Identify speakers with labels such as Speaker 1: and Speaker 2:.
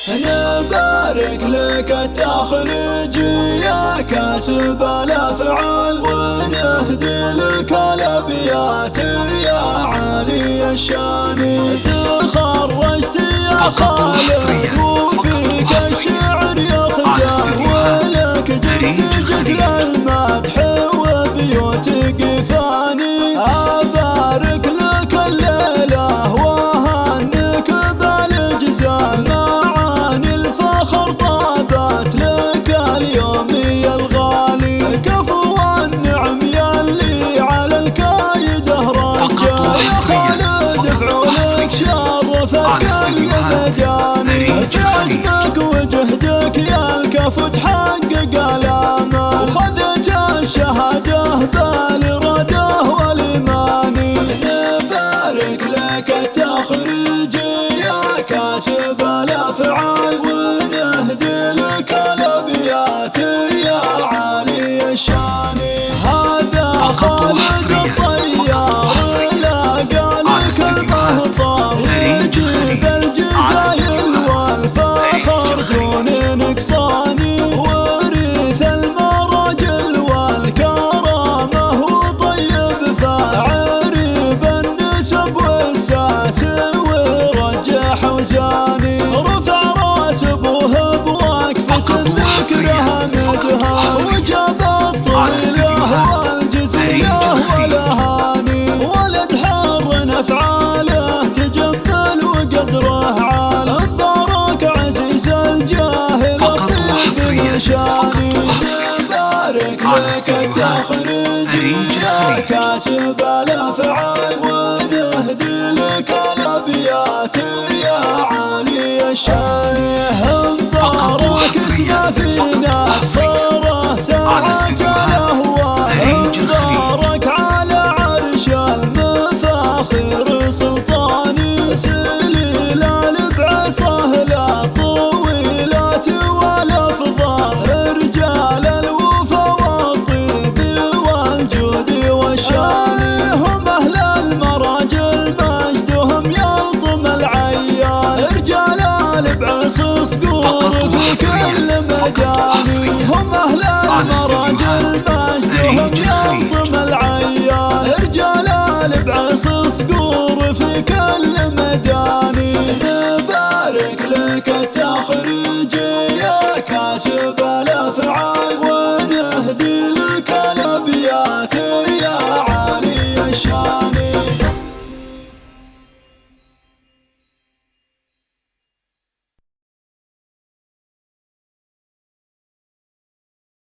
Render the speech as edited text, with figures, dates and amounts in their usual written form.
Speaker 1: نبارك لك التخريج يا كاسب الافعال، ونهدي لك الابيات يا عالي الشان. تخرجت يا خالد وفيك الشعر يخجل، ولك جبت جزل المدح وبيوت قفاني. أبارك لك الليلة وأهنيك بالجزال، معاني الفخر طابت لك اليوم يا الغالي. كفو النعم يلي على الكايده رجال، يا خالد فعولك شرفت كل مجاني. في عزمك وجهدك يا الكفو تحقق الامال، وخذت الشهاده بالإراده والإيمان. نبارك لك التخريج يا كاسب الافعال، ونهدي لك الابيات يا عالي الشان. هذا خالد الطيار لاقى لك المهطار، يجيب الجزايل والفخر دون نقصان. ورث المراجل والكرامه وطيب فعريب النسب والساس ورجح وزاني. رفع راس ابوه بوقفة ذكره مدها، وجاب الطويله والجزيه والاهاني. ولد حر افعاله تجمل وقدره عال، مبارك عزيز الجاهل الطيب نشاني. نبارك لك التخريج يا كاسب الافعال، ونهدي لك الابيات يا عالي الشان. مبارك اسمه فينا صاره ساعة الاهوال، مبارك على عرش المفاخر سلطاني. سليلان بعصاه لا طويلات والافضال، رجال الوفا والطيب والجود والشان. هم اهل المراجل مجدهم يلطم العيان، رجال بعصا صقور في كل مجال. هم اهل المراجل مجدهم يلطم العيان، رجال بعصا صقور في كل مجال.